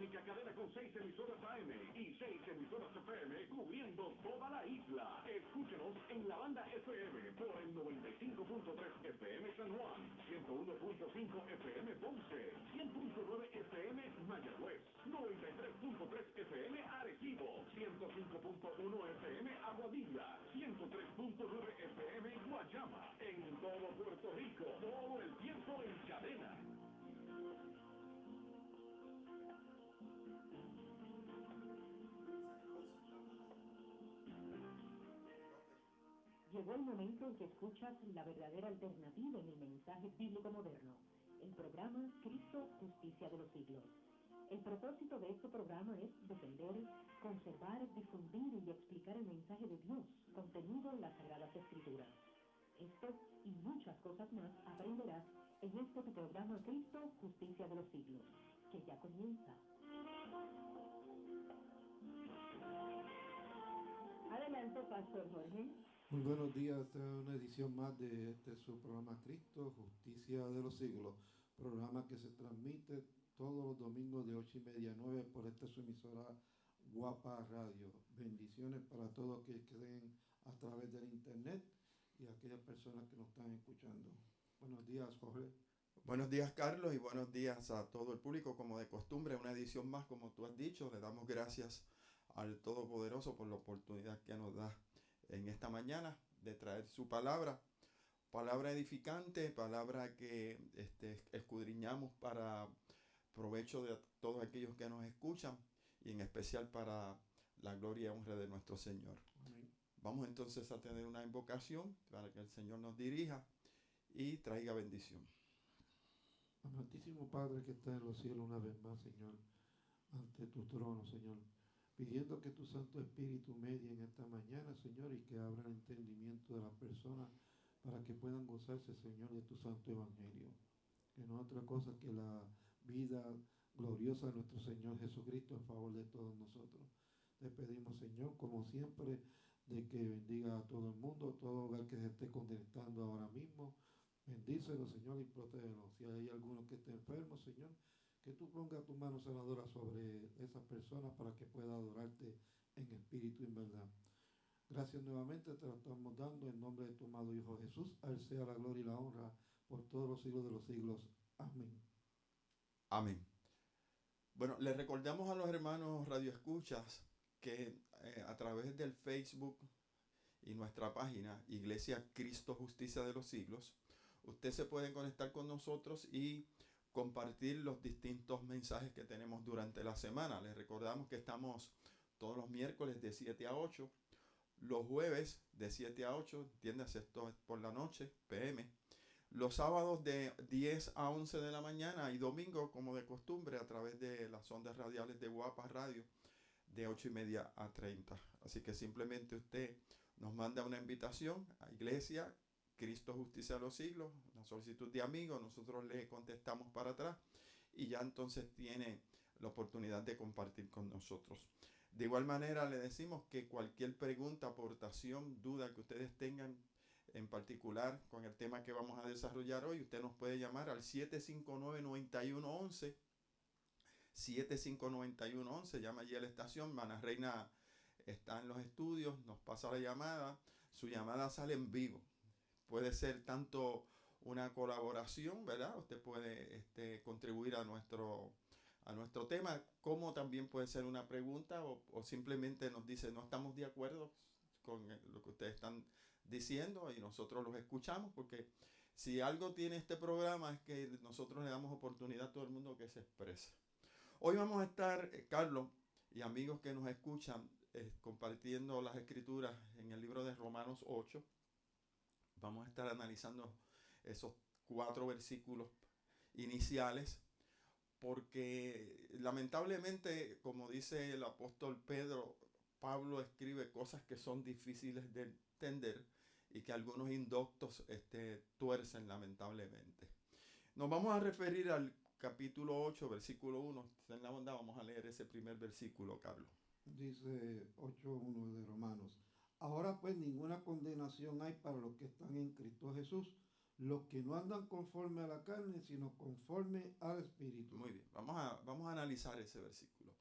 única cadena con 6 emisoras AM y 6 emisoras FM cubriendo toda la isla. Escúchenos en la banda FM por el 95.3 FM San Juan, 101.5 FM Ponce, 100.9 FM Mayagüez, 93.3 FM Arecibo, 105.1 FM Aguadilla, 103.9 FM Guayama, en todo Puerto Rico, todo el tiempo en cadena. Llegó el momento en que escuchas la verdadera alternativa en el mensaje bíblico moderno, el programa Cristo, Justicia de los Siglos. El propósito de este programa es defender, conservar, difundir y explicar el mensaje de Dios contenido en las Sagradas Escrituras. Esto y muchas cosas más aprenderás en este tu programa Cristo, Justicia de los Siglos, que ya comienza. Adelante, Pastor Jorge. Muy buenos días, esta es una edición más de su programa Cristo, Justicia de los Siglos, programa que se transmite todos los domingos de 8:30 a 9 por esta su emisora Guapa Radio. Bendiciones para todos aquellos que ven a través del internet y aquellas personas que nos están escuchando. Buenos días, Jorge. Buenos días, Carlos, y buenos días a todo el público. Como de costumbre, una edición más, como tú has dicho. Le damos gracias al Todopoderoso por la oportunidad que nos da en esta mañana de traer su palabra edificante, palabra que escudriñamos para provecho de todos aquellos que nos escuchan y en especial para la gloria y honra de nuestro Señor. Amén. Vamos entonces a tener una invocación para que el Señor nos dirija y traiga bendición. Amantísimo Padre que está en los cielos, una vez más, Señor, ante tu trono, Señor, pidiendo que tu Santo Espíritu medie en esta mañana, Señor, y que abra el entendimiento de las personas para que puedan gozarse, Señor, de tu Santo Evangelio. Que no es otra cosa que la vida gloriosa de nuestro Señor Jesucristo en favor de todos nosotros. Te pedimos, Señor, como siempre, de que bendiga a todo el mundo, todo hogar que se esté conectando ahora mismo. Bendícelo, Señor, y protégelo. Si hay alguno que esté enfermo, Señor, que tú pongas tu mano sanadora sobre esas personas para que pueda adorarte en espíritu y en verdad. Gracias nuevamente, te lo estamos dando en nombre de tu amado Hijo Jesús. A él sea la gloria y la honra por todos los siglos de los siglos. Amén. Amén. Bueno, les recordamos a los hermanos radioescuchas que a través del Facebook y nuestra página Iglesia Cristo Justicia de los Siglos, usted se puede conectar con nosotros y compartir los distintos mensajes que tenemos durante la semana. Les recordamos que estamos todos los miércoles de 7 a 8, los jueves de 7 a 8, entiéndase, esto es por la noche, PM, los sábados de 10 a 11 de la mañana y domingo, como de costumbre, a través de las ondas radiales de Guapa Radio, de 8:30 a 30. Así que simplemente usted nos manda una invitación a Iglesia Cristo Justicia de los Siglos, una solicitud de amigos, nosotros le contestamos para atrás y ya entonces tiene la oportunidad de compartir con nosotros. De igual manera le decimos que cualquier pregunta, aportación, duda que ustedes tengan en particular con el tema que vamos a desarrollar hoy, usted nos puede llamar al 759-9111, 759-9111, llama allí a la estación, Mana Reina está en los estudios, nos pasa la llamada, su llamada sale en vivo. Puede ser tanto una colaboración, ¿verdad? Usted puede contribuir a nuestro tema, como también puede ser una pregunta o simplemente nos dice, no estamos de acuerdo con lo que ustedes están diciendo y nosotros los escuchamos, porque si algo tiene este programa es que nosotros le damos oportunidad a todo el mundo que se exprese. Hoy vamos a estar, Carlos y amigos que nos escuchan, compartiendo las escrituras en el libro de Romanos 8. Vamos a estar analizando esos 4 versículos iniciales, porque lamentablemente, como dice el apóstol Pablo escribe cosas que son difíciles de entender y que algunos indoctos tuercen lamentablemente. Nos vamos a referir al capítulo 8, versículo 1. En la bondad vamos a leer ese primer versículo, Carlos. Dice 8:1 de Romanos. Ahora pues ninguna condenación hay para los que están en Cristo Jesús, los que no andan conforme a la carne, sino conforme al Espíritu. Muy bien, vamos a analizar ese versículo.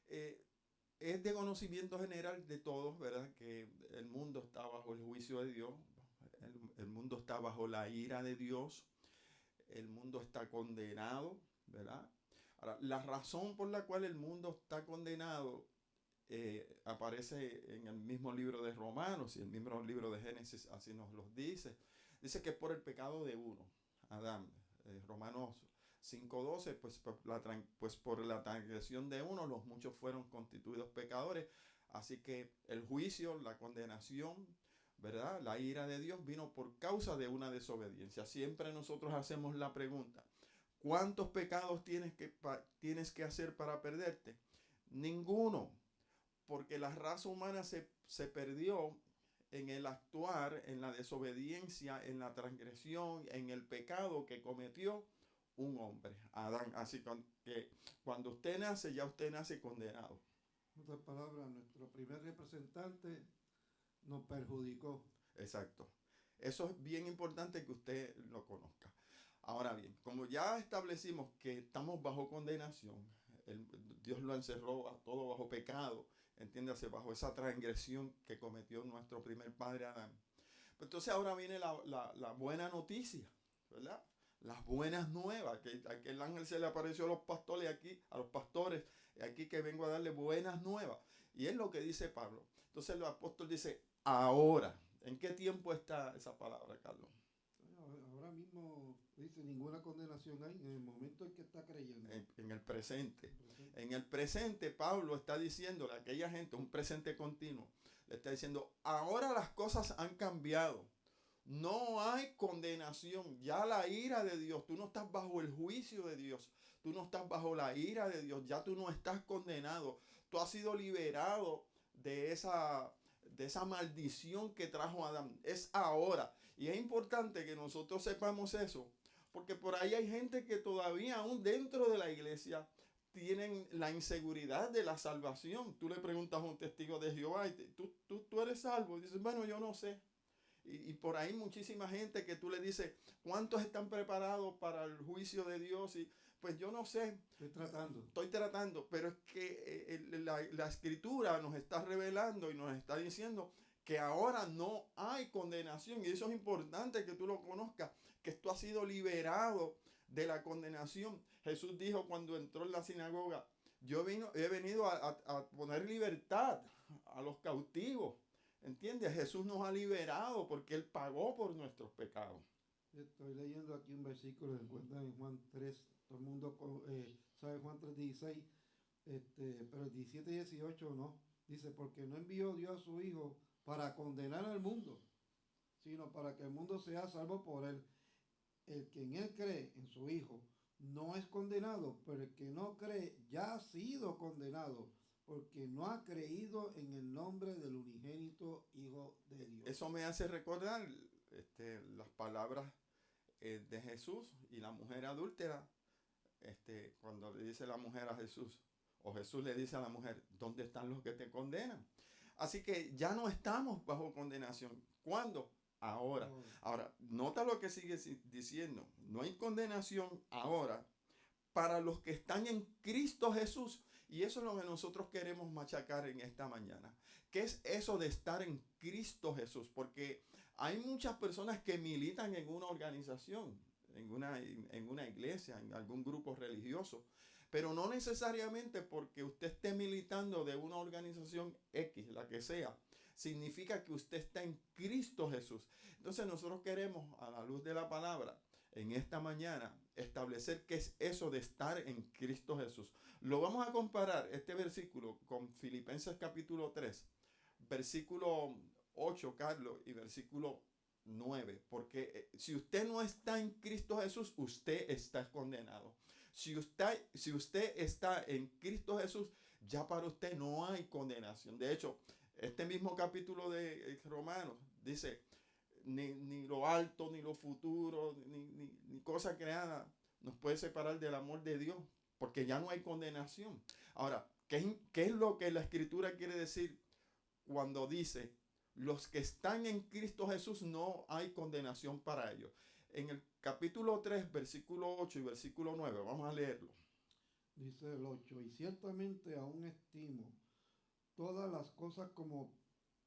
Es de conocimiento general de todos, ¿verdad? Que el mundo está bajo el juicio de Dios, el mundo está bajo la ira de Dios, el mundo está condenado, ¿verdad? Ahora, la razón por la cual el mundo está condenado aparece en el mismo libro de Romanos y el mismo libro de Génesis, así nos lo dice. Dice que es por el pecado de uno, Adán. Romanos 5:12, pues por la transgresión de uno, los muchos fueron constituidos pecadores. Así que el juicio, la condenación, ¿verdad? La ira de Dios vino por causa de una desobediencia. Siempre nosotros hacemos la pregunta: ¿cuántos pecados tienes que hacer para perderte? Ninguno, porque la raza humana se perdió en el actuar, en la desobediencia, en la transgresión, en el pecado que cometió un hombre, Adán. Así que cuando usted nace, ya usted nace condenado. En otras palabras, nuestro primer representante nos perjudicó. Exacto. Eso es bien importante que usted lo conozca. Ahora bien, como ya establecimos que estamos bajo condenación, Dios lo encerró a todo bajo pecado, entiéndase, bajo esa transgresión que cometió nuestro primer padre Adán. Entonces ahora viene la buena noticia, ¿verdad? Las buenas nuevas, que el ángel se le apareció a los pastores aquí que vengo a darle buenas nuevas. Y es lo que dice Pablo. Entonces el apóstol dice, ahora. ¿En qué tiempo está esa palabra, Carlos? Ahora mismo dice ninguna condenación hay en el momento en que está creyendo. En el presente. En el presente Pablo está diciéndole a aquella gente, un presente continuo, le está diciendo, ahora las cosas han cambiado. No hay condenación, ya la ira de Dios, tú no estás bajo el juicio de Dios, tú no estás bajo la ira de Dios, ya tú no estás condenado, tú has sido liberado de esa maldición que trajo Adán. Es ahora. Y es importante que nosotros sepamos eso, porque por ahí hay gente que todavía aún dentro de la iglesia tienen la inseguridad de la salvación. Tú le preguntas a un testigo de Jehová, ¿tú eres salvo? Y dices, bueno, yo no sé. Y por ahí muchísima gente que tú le dices, ¿cuántos están preparados para el juicio de Dios? Y pues yo no sé. Estoy tratando, pero es que la escritura nos está revelando y nos está diciendo que ahora no hay condenación. Y eso es importante que tú lo conozcas, que esto ha sido liberado de la condenación. Jesús dijo cuando entró en la sinagoga, he venido a poner libertad a los cautivos. ¿Entiendes? Jesús nos ha liberado porque Él pagó por nuestros pecados. Estoy leyendo aquí un versículo que encuentra en Juan 3. Todo el mundo sabe Juan 3:16, pero el 17 y 18 no. Dice, porque no envió Dios a su Hijo para condenar al mundo, sino para que el mundo sea salvo por Él. El que en Él cree, en su Hijo, no es condenado, pero el que no cree ya ha sido condenado, porque no ha creído en el nombre del unigénito Hijo de Dios. Eso me hace recordar las palabras de Jesús y la mujer adúltera, cuando le dice la mujer a Jesús, o Jesús le dice a la mujer, ¿dónde están los que te condenan? Así que ya no estamos bajo condenación. ¿Cuándo? Ahora. Ahora, nota lo que sigue diciendo. No hay condenación ahora para los que están en Cristo Jesús. Y eso es lo que nosotros queremos machacar en esta mañana. ¿Qué es eso de estar en Cristo Jesús? Porque hay muchas personas que militan en una organización, en una iglesia, en algún grupo religioso, pero no necesariamente porque usted esté militando de una organización X, la que sea, significa que usted está en Cristo Jesús. Entonces nosotros queremos, a la luz de la palabra, en esta mañana, establecer qué es eso de estar en Cristo Jesús. Lo vamos a comparar este versículo con Filipenses capítulo 3, versículo 8, Carlos, y versículo 9. Porque si usted no está en Cristo Jesús, usted está condenado. Si usted está en Cristo Jesús, ya para usted no hay condenación. De hecho, este mismo capítulo de Romanos dice, ni lo alto, ni lo futuro, ni cosa creada nos puede separar del amor de Dios, porque ya no hay condenación. Ahora, ¿qué es lo que la Escritura quiere decir cuando dice, los que están en Cristo Jesús no hay condenación para ellos? en el capítulo 3, versículo 8 y versículo 9. Vamos a leerlo. Dice el 8, y ciertamente aún estimo todas las cosas como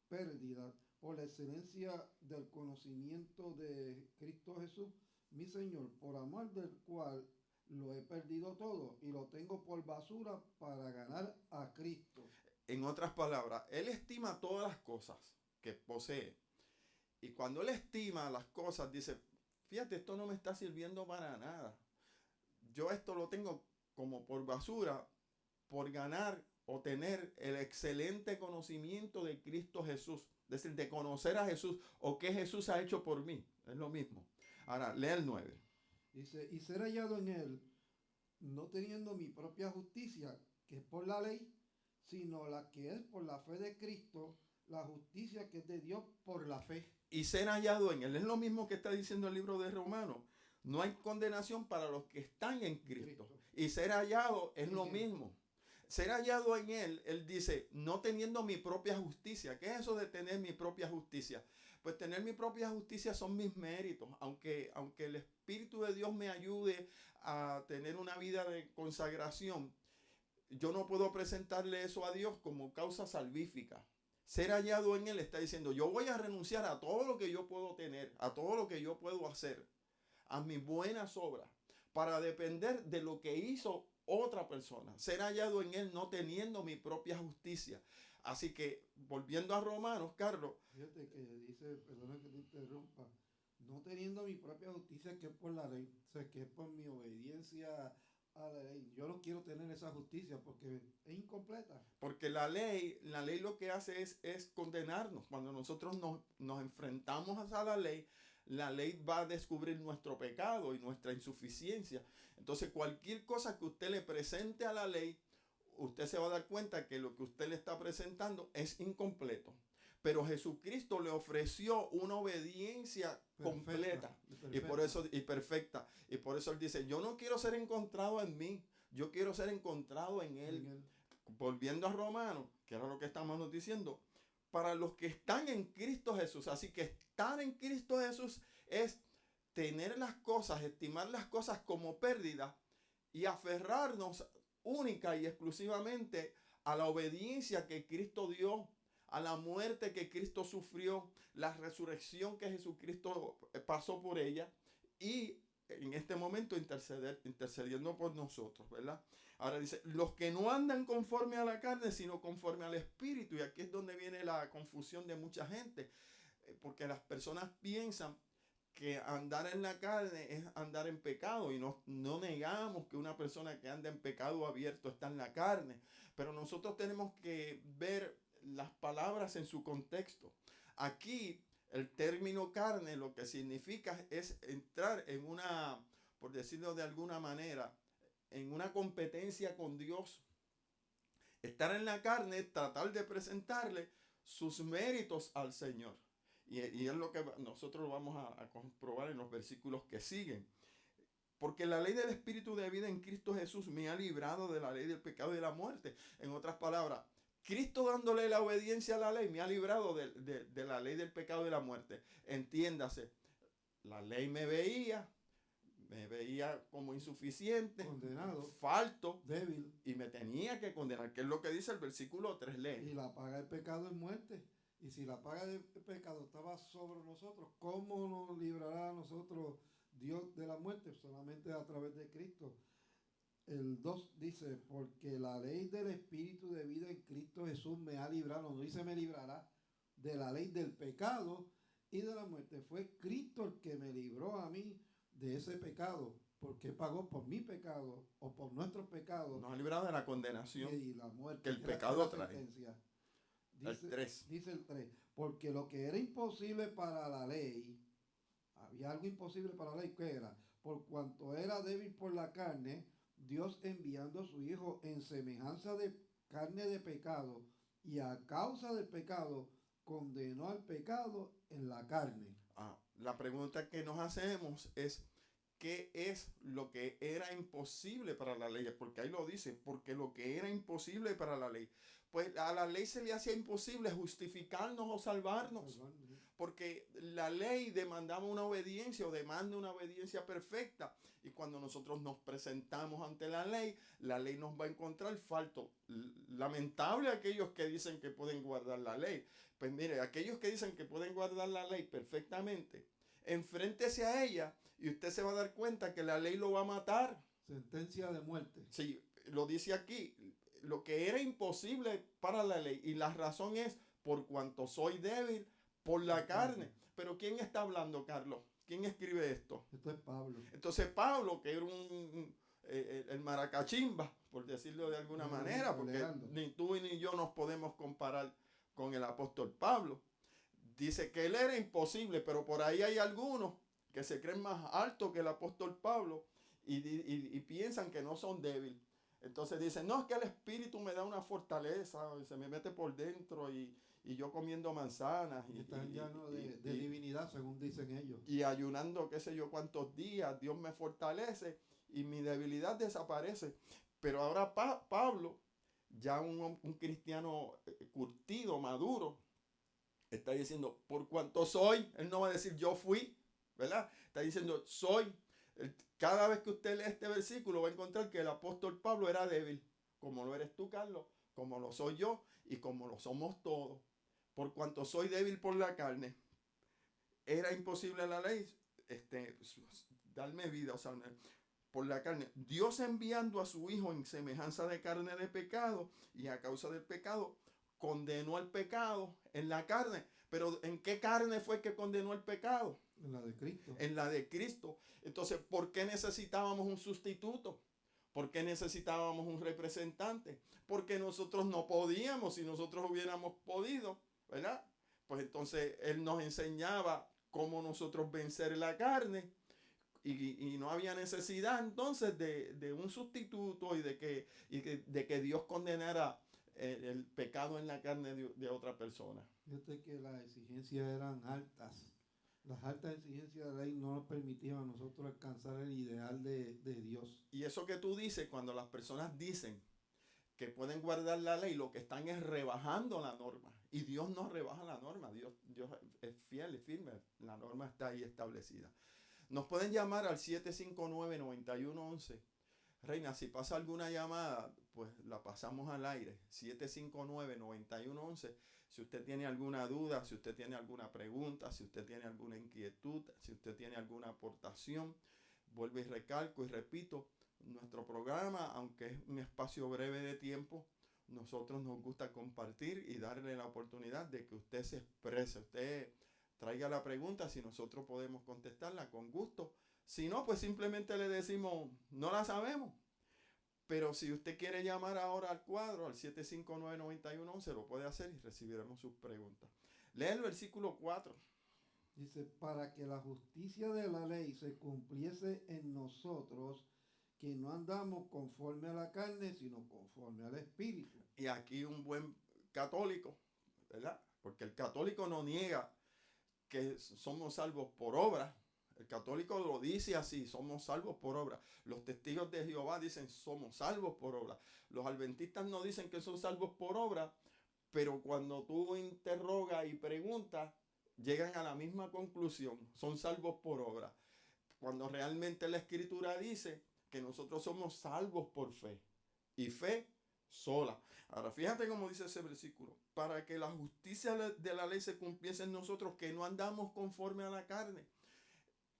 pérdida por la excelencia del conocimiento de Cristo Jesús, mi Señor, por amor del cual lo he perdido todo y lo tengo por basura para ganar a Cristo. En otras palabras, él estima todas las cosas que posee. Y cuando él estima las cosas, dice, fíjate, esto no me está sirviendo para nada. Yo esto lo tengo como por basura, por ganar o tener el excelente conocimiento de Cristo Jesús. Es decir, de conocer a Jesús o qué Jesús ha hecho por mí. Es lo mismo. Ahora, lee el 9. Dice, y ser hallado en él, no teniendo mi propia justicia, que es por la ley, sino la que es por la fe de Cristo, la justicia que es de Dios por la fe. Y ser hallado en él. Es lo mismo que está diciendo el libro de Romanos. No hay condenación para los que están en Cristo. Y ser hallado es lo mismo. Ser hallado en él dice, no teniendo mi propia justicia. ¿Qué es eso de tener mi propia justicia? Pues tener mi propia justicia son mis méritos. Aunque el Espíritu de Dios me ayude a tener una vida de consagración, yo no puedo presentarle eso a Dios como causa salvífica. Ser hallado en él está diciendo, yo voy a renunciar a todo lo que yo puedo tener, a todo lo que yo puedo hacer, a mis buenas obras, para depender de lo que hizo otra persona. Ser hallado en él no teniendo mi propia justicia. Así que, volviendo a Romanos, Carlos. Fíjate que dice, perdona que te interrumpa, no teniendo mi propia justicia que es por la ley, o sea, que es por mi obediencia a la ley. Yo no quiero tener esa justicia porque es incompleta. Porque la ley lo que hace es condenarnos. Cuando nosotros nos enfrentamos a la ley va a descubrir nuestro pecado y nuestra insuficiencia. Entonces, cualquier cosa que usted le presente a la ley, usted se va a dar cuenta que lo que usted le está presentando es incompleto. Pero Jesucristo le ofreció una obediencia completa y por eso y perfecta. Y por eso él dice, yo no quiero ser encontrado en mí, yo quiero ser encontrado en él. Volviendo a Romanos, que era lo que estamos diciendo, para los que están en Cristo Jesús. Así que estar en Cristo Jesús es tener las cosas, estimar las cosas como pérdida y aferrarnos única y exclusivamente a la obediencia que Cristo dio, a la muerte que Cristo sufrió, la resurrección que Jesucristo pasó por ella y en este momento intercediendo por nosotros, ¿verdad? Ahora dice, los que no andan conforme a la carne, sino conforme al Espíritu. Y aquí es donde viene la confusión de mucha gente, porque las personas piensan que andar en la carne es andar en pecado, y no negamos que una persona que anda en pecado abierto está en la carne, pero nosotros tenemos que ver las palabras en su contexto. Aquí el término carne lo que significa es entrar en una, por decirlo de alguna manera, en una competencia con Dios. Estar en la carne, tratar de presentarle sus méritos al Señor. Y es lo que nosotros lo vamos a comprobar en los versículos que siguen. Porque la ley del Espíritu de vida en Cristo Jesús me ha librado de la ley del pecado y de la muerte. En otras palabras, Cristo dándole la obediencia a la ley me ha librado de la ley del pecado y de la muerte. Entiéndase, la ley me veía como insuficiente, condenado, falto, débil, y me tenía que condenar, que es lo que dice el versículo 3. Y la paga del pecado es muerte. Y si la paga del pecado estaba sobre nosotros, ¿cómo nos librará a nosotros Dios de la muerte? Solamente a través de Cristo. El 2 dice, porque la ley del Espíritu de vida en Cristo Jesús me ha librado, no dice me librará, de la ley del pecado y de la muerte. Fue Cristo el que me libró a mí de ese pecado, porque pagó por mi pecado o por nuestros pecados. Nos ha librado de la condenación y la muerte, que el pecado trae. Dice el 3, porque lo que era imposible para la ley, había algo imposible para la ley, ¿qué era? Por cuanto era débil por la carne, Dios enviando a su Hijo en semejanza de carne de pecado, y a causa del pecado, condenó al pecado en la carne. La pregunta que nos hacemos es, ¿qué es lo que era imposible para la ley? Porque ahí lo dice, porque lo que era imposible para la ley. pues a la ley se le hacía imposible justificarnos o salvarnos, porque la ley demandaba una obediencia o demanda una obediencia perfecta, y cuando nosotros nos presentamos ante la ley nos va a encontrar falto. Lamentable aquellos que dicen que pueden guardar la ley. Pues mire, aquellos que dicen que pueden guardar la ley perfectamente, enfréntese a ella y usted se va a dar cuenta que la ley lo va a matar. Sentencia de muerte. Sí, lo dice aquí, lo que era imposible para la ley, y la razón es por cuanto soy débil por la carne. Pero ¿quién está hablando, Carlos? ¿Quién escribe esto? Esto es Pablo. Entonces Pablo, que era el maracachimba, por decirlo de alguna manera, porque ni tú ni yo nos podemos comparar con el apóstol Pablo, dice que él era imposible, pero por ahí hay algunos que se creen más altos que el apóstol Pablo y piensan que no son débiles. Entonces dicen, no, es que el Espíritu me da una fortaleza, se me mete por dentro y yo comiendo manzanas. Y están llenos de divinidad, según dicen ellos. Y ayunando qué sé yo cuántos días, Dios me fortalece y mi debilidad desaparece. Pero ahora Pablo, ya un cristiano curtido, maduro, está diciendo, por cuanto soy, él no va a decir yo fui, ¿verdad? Está diciendo soy. Cada vez que usted lee este versículo va a encontrar que el apóstol Pablo era débil, como lo eres tú, Carlos, como lo soy yo y como lo somos todos. Por cuanto soy débil por la carne, era imposible a la ley darme vida, o sea, por la carne. Dios enviando a su Hijo en semejanza de carne de pecado, y a causa del pecado condenó al pecado en la carne. Pero ¿en qué carne fue que condenó el pecado? En la de Cristo. En la de Cristo. Entonces, ¿por qué necesitábamos un sustituto? ¿Por qué necesitábamos un representante? Porque nosotros no podíamos. Si nosotros hubiéramos podido, ¿verdad? Pues entonces Él nos enseñaba cómo nosotros vencer la carne, y no había necesidad entonces de un sustituto y de que Dios condenara el pecado en la carne de otra persona. Fíjate que las exigencias eran altas. Las altas exigencias de la ley no nos permitían a nosotros alcanzar el ideal de Dios. Y eso que tú dices, cuando las personas dicen que pueden guardar la ley, lo que están es rebajando la norma. Y Dios no rebaja la norma. Dios es fiel y firme. La norma está ahí establecida. Nos pueden llamar al 759-9111. Reina, si pasa alguna llamada, pues la pasamos al aire. 759-9111. Si usted tiene alguna duda, si usted tiene alguna pregunta, si usted tiene alguna inquietud, si usted tiene alguna aportación, vuelvo y recalco y repito, nuestro programa, aunque es un espacio breve de tiempo, nosotros nos gusta compartir y darle la oportunidad de que usted se exprese. Usted traiga la pregunta, si nosotros podemos contestarla con gusto. Si no, pues simplemente le decimos, no la sabemos. Pero si usted quiere llamar ahora al cuadro, al 759-9111, lo puede hacer y recibiremos sus preguntas. Lee el versículo 4. Dice, para que la justicia de la ley se cumpliese en nosotros, que no andamos conforme a la carne, sino conforme al Espíritu. Y aquí un buen católico, ¿verdad? Porque el católico no niega que somos salvos por obra. El católico lo dice así, somos salvos por obra. Los testigos de Jehová dicen, somos salvos por obra. Los adventistas no dicen que son salvos por obra, pero cuando tú interrogas y preguntas, llegan a la misma conclusión, son salvos por obra. Cuando realmente la Escritura dice que nosotros somos salvos por fe, y fe sola. Ahora fíjate cómo dice ese versículo, para que la justicia de la ley se cumpliese en nosotros, que no andamos conforme a la carne.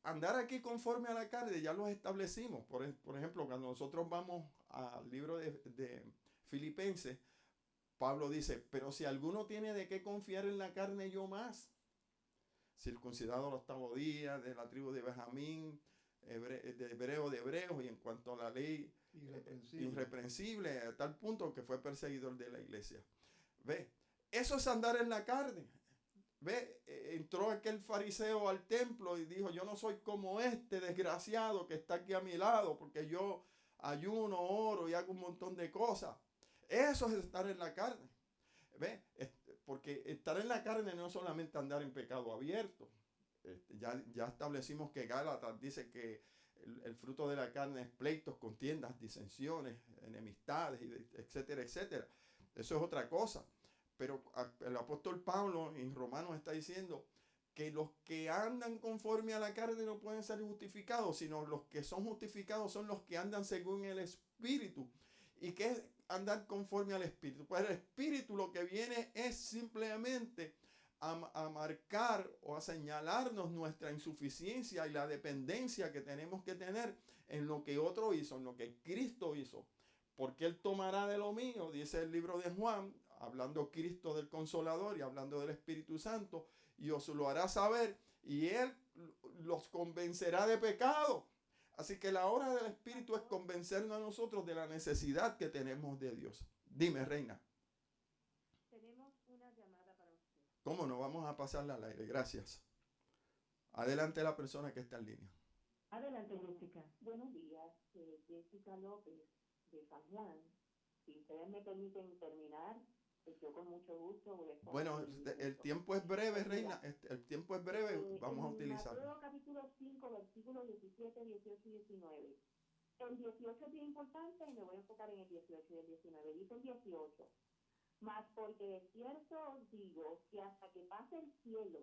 Andar aquí conforme a la carne ya lo establecimos. Por ejemplo, cuando nosotros vamos al libro de Filipenses, Pablo dice, pero si alguno tiene de qué confiar en la carne, yo más. Circuncidado al 8º día, de la tribu de Benjamín, de hebreos, y en cuanto a la ley, irreprensible, a tal punto que fue perseguidor de la iglesia. Ve, eso es andar en la carne. Ve, entró aquel fariseo al templo y dijo, yo no soy como este desgraciado que está aquí a mi lado, porque yo ayuno, oro y hago un montón de cosas. Eso es estar en la carne. Ve, porque estar en la carne no es solamente andar en pecado abierto. Ya establecimos que Gálatas dice que el fruto de la carne es pleitos, contiendas, disensiones, enemistades, etcétera, etcétera. Eso es otra cosa. Pero el apóstol Pablo en Romanos está diciendo que los que andan conforme a la carne no pueden ser justificados, sino los que son justificados son los que andan según el Espíritu. ¿Y qué es andar conforme al Espíritu? Pues el Espíritu lo que viene es simplemente a marcar o a señalarnos nuestra insuficiencia y la dependencia que tenemos que tener en lo que otro hizo, en lo que Cristo hizo. Porque Él tomará de lo mío, dice el libro de Juan, hablando Cristo del Consolador y hablando del Espíritu Santo, y os lo hará saber, y Él los convencerá de pecado. Así que la obra del Espíritu es convencernos a nosotros de la necesidad que tenemos de Dios. Dime, Reina. Tenemos una llamada para usted. ¿Cómo no? Vamos a pasarla al aire. Gracias. Adelante la persona que está en línea. Adelante, Jessica. Buenos días, Jessica López de San Juan. Si ustedes me permiten terminar, pues yo con mucho gusto voy a estar. Bueno, el tiempo es breve, Reina. El tiempo es breve. Vamos a utilizarlo. Mateo capítulo 5, versículos 17, 18 y 19. El 18 es bien importante y me voy a enfocar en el 18 y el 19. Dice el 18. Mas porque de cierto os digo que hasta que pase el cielo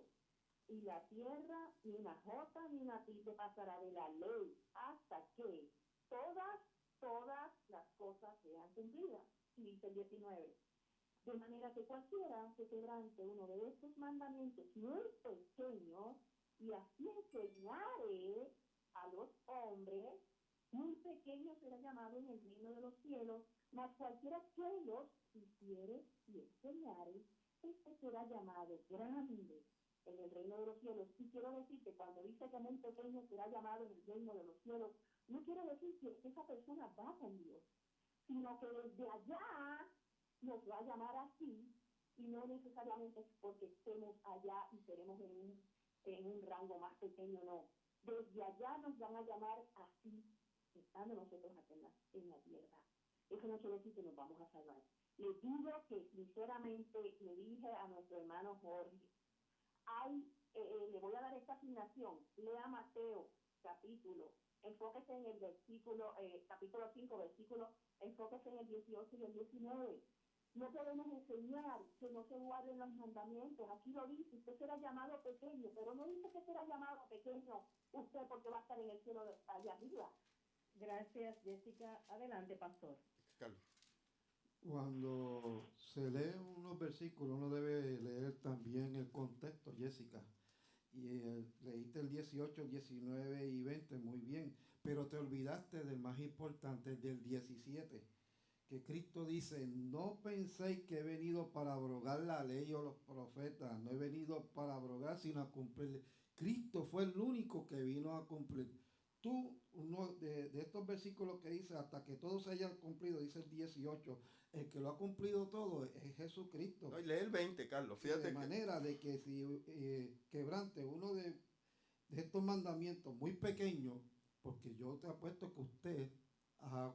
y la tierra, ni una jota ni una tilde pasará de la ley, hasta que todas las cosas sean cumplidas. Y dice el 19. De manera que cualquiera que quebrante uno de estos mandamientos muy pequeños y así enseñare a los hombres, muy pequeño será llamado en el reino de los cielos, mas cualquiera que los hiciere y enseñare, este será llamado grande en el reino de los cielos. Y quiero decir que cuando dice que muy pequeño será llamado en el reino de los cielos, no quiere decir que esa persona va con Dios, sino que desde allá nos va a llamar así, y no necesariamente es porque estemos allá y seremos en un rango más pequeño, no. Desde allá nos van a llamar así, estando nosotros aquí en la tierra. Eso no quiere decir que nos vamos a salvar. Les digo que sinceramente le dije a nuestro hermano Jorge, le voy a dar esta asignación, lea Mateo capítulo, enfóquese en el versículo, capítulo 5, versículo, enfóquese en el 18 y el 19. No podemos enseñar que no se guarden los mandamientos. Aquí lo dice, usted será llamado pequeño, pero no dice que será llamado pequeño usted porque va a estar en el cielo allá arriba. Gracias, Jessica. Adelante, pastor. Carlos. Cuando se lee unos versículos, uno debe leer también el contexto, Jessica. Y leíste el 18, 19 y 20, muy bien. Pero te olvidaste del más importante, del 17. Que Cristo dice, no penséis que he venido para abrogar la ley o los profetas. No he venido para abrogar, sino a cumplir. Cristo fue el único que vino a cumplir. Tú, uno de estos versículos que dice, hasta que todo se haya cumplido, dice el 18, el que lo ha cumplido todo es Jesucristo. No, y lee el 20, Carlos. Fíjate. De manera de que si quebrante uno de estos mandamientos muy pequeños, porque yo te apuesto que usted ha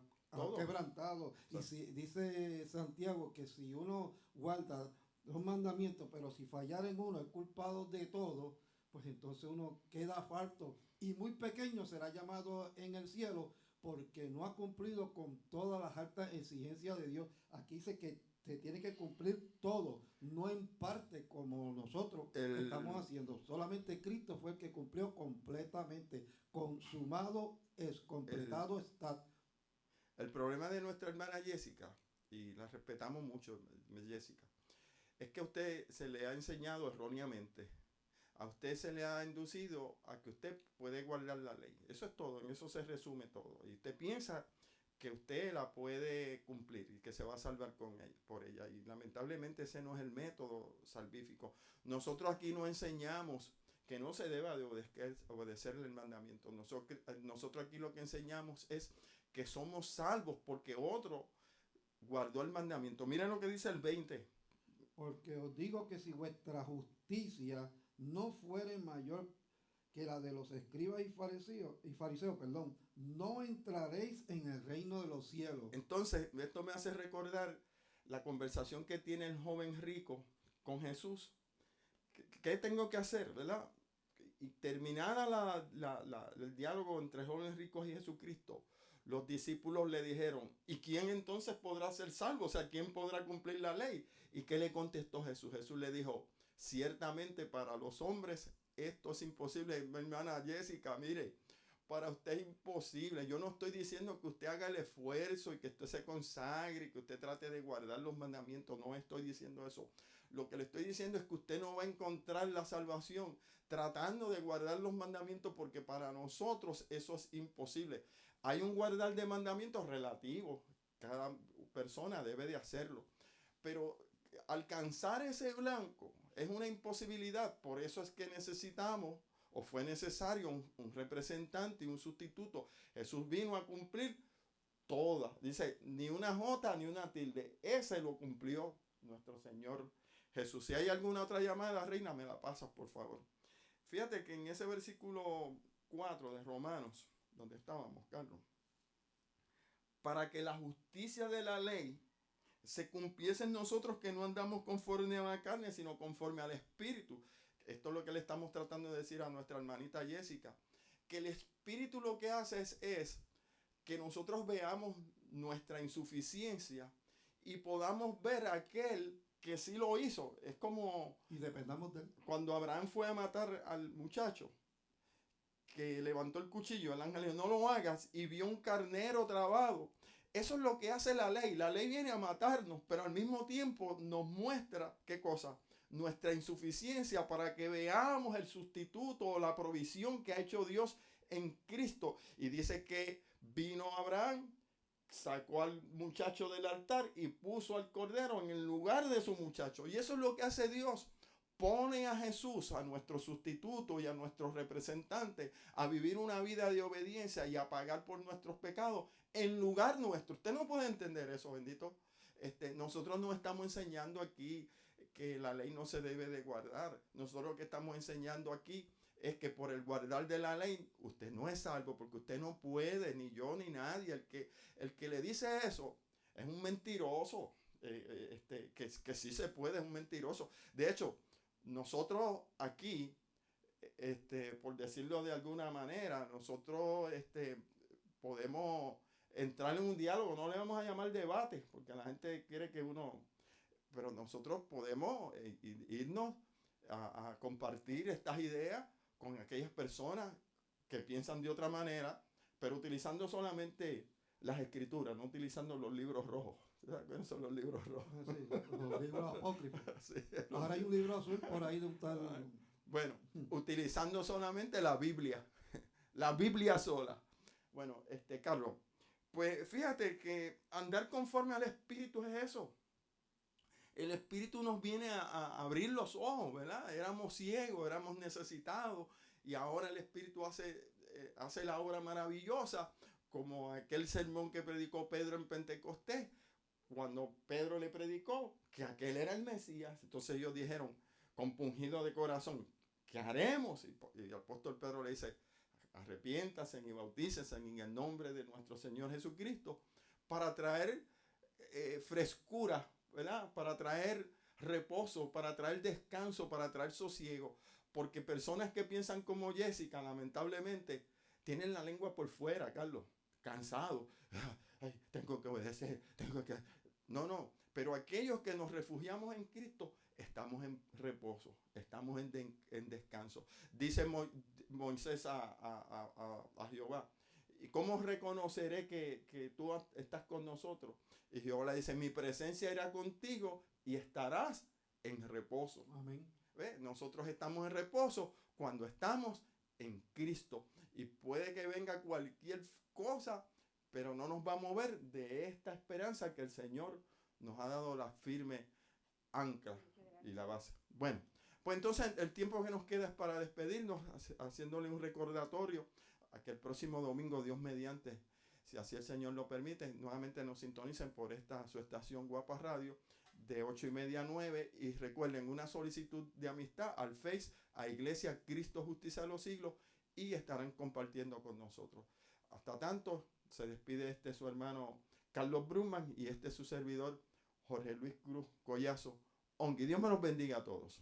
quebrantado. Y si dice Santiago que si uno guarda los mandamientos, pero si fallar en uno es culpado de todo, pues entonces uno queda falto. Y muy pequeño será llamado en el cielo porque no ha cumplido con todas las altas exigencias de Dios. Aquí dice que se tiene que cumplir todo, no en parte como nosotros estamos haciendo. Solamente Cristo fue el que cumplió completamente. Consumado es, completado está. El problema de nuestra hermana Jessica, y la respetamos mucho, Jessica, es que a usted se le ha enseñado erróneamente. A usted se le ha inducido a que usted puede guardar la ley. Eso es todo, en eso se resume todo. Y usted piensa que usted la puede cumplir y que se va a salvar por ella. Y lamentablemente ese no es el método salvífico. Nosotros aquí no enseñamos que no se deba de obedecerle el mandamiento. Nosotros aquí lo que enseñamos es que somos salvos porque otro guardó el mandamiento. Miren lo que dice el 20. Porque os digo que si vuestra justicia no fuere mayor que la de los escribas y fariseos, no entraréis en el reino de los cielos. Entonces, esto me hace recordar la conversación que tiene el joven rico con Jesús. ¿Qué tengo que hacer, verdad? Y terminada el diálogo entre jóvenes ricos y Jesucristo, los discípulos le dijeron, ¿y quién entonces podrá ser salvo? O sea, ¿quién podrá cumplir la ley? ¿Y qué le contestó Jesús? Jesús le dijo, ciertamente para los hombres esto es imposible. Mi hermana Jessica, mire, para usted es imposible. Yo no estoy diciendo que usted haga el esfuerzo y que usted se consagre y que usted trate de guardar los mandamientos. No estoy diciendo eso. Lo que le estoy diciendo es que usted no va a encontrar la salvación tratando de guardar los mandamientos, porque para nosotros eso es imposible. Hay un guardar de mandamientos relativo. Cada persona debe de hacerlo. Pero alcanzar ese blanco es una imposibilidad. Por eso es que necesitamos, o fue necesario, un representante y un sustituto. Jesús vino a cumplir todas. Dice, ni una jota ni una tilde. Ese lo cumplió nuestro Señor Jesús. Si hay alguna otra llamada, Reina, me la pasas, por favor. Fíjate que en ese versículo 4 de Romanos, donde estábamos, Carlos, para que la justicia de la ley se cumpliese en nosotros, que no andamos conforme a la carne, sino conforme al Espíritu. Esto es lo que le estamos tratando de decir a nuestra hermanita Jessica, que el Espíritu lo que hace es que nosotros veamos nuestra insuficiencia y podamos ver a aquel que sí lo hizo. Es como y dependamos de él. Cuando Abraham fue a matar al muchacho que levantó el cuchillo, el ángel dijo, no lo hagas, y vio un carnero trabado. Eso es lo que hace la ley. La ley viene a matarnos, pero al mismo tiempo nos muestra, ¿qué cosa? Nuestra insuficiencia, para que veamos el sustituto o la provisión que ha hecho Dios en Cristo. Y dice que vino Abraham, sacó al muchacho del altar y puso al cordero en el lugar de su muchacho. Y eso es lo que hace Dios. Pone a Jesús, a nuestro sustituto y a nuestro representante, a vivir una vida de obediencia y a pagar por nuestros pecados en lugar nuestro. Usted no puede entender eso, bendito. Nosotros no estamos enseñando aquí que la ley no se debe de guardar. Nosotros lo que estamos enseñando aquí es que por el guardar de la ley usted no es salvo, porque usted no puede, ni yo ni nadie. El que le dice eso es un mentiroso. Que sí se puede, es un mentiroso. De hecho, nosotros aquí, por decirlo de alguna manera, nosotros podemos entrar en un diálogo. No le vamos a llamar debate, porque la gente quiere que uno... Pero nosotros podemos irnos a compartir estas ideas con aquellas personas que piensan de otra manera, pero utilizando solamente las escrituras, no utilizando los libros rojos. ¿Cuáles son los libros rojos? Sí, los libros apócrifos. Sí, Ahora hay un libro azul por ahí de un tal... Bueno, utilizando solamente la Biblia. La Biblia sola. Bueno, Carlos, pues fíjate que andar conforme al Espíritu es eso. El Espíritu nos viene a abrir los ojos, ¿verdad? Éramos ciegos, éramos necesitados, y ahora el Espíritu hace la obra maravillosa, como aquel sermón que predicó Pedro en Pentecostés, cuando Pedro le predicó que aquel era el Mesías. Entonces ellos dijeron, compungido de corazón, ¿qué haremos? Y el apóstol Pedro le dice, arrepiéntanse y bautícense en el nombre de nuestro Señor Jesucristo, para traer frescura, ¿verdad? Para traer reposo, para traer descanso, para traer sosiego. Porque personas que piensan como Jessica, lamentablemente, tienen la lengua por fuera, Carlos, cansado. Ay, tengo que obedecer, No, pero aquellos que nos refugiamos en Cristo, estamos en reposo, estamos en descanso. Dice Moisés a Jehová, ¿y cómo reconoceré que tú estás con nosotros? Y Jehová le dice, mi presencia irá contigo y estarás en reposo. Amén. ¿Ves? Nosotros estamos en reposo cuando estamos en Cristo. Y puede que venga cualquier cosa, pero no nos va a mover de esta esperanza que el Señor nos ha dado, la firme ancla y la base. Bueno, pues entonces el tiempo que nos queda es para despedirnos, haciéndole un recordatorio a que el próximo domingo, Dios mediante, si así el Señor lo permite, nuevamente nos sintonicen por su estación Guapa Radio de 8:30 a 9, y recuerden una solicitud de amistad al Face, a Iglesia Cristo Justicia de los Siglos, y estarán compartiendo con nosotros. Hasta tanto, se despide su hermano Carlos Brumman y su servidor Jorge Luis Cruz Collazo. Ongi, Dios me los bendiga a todos.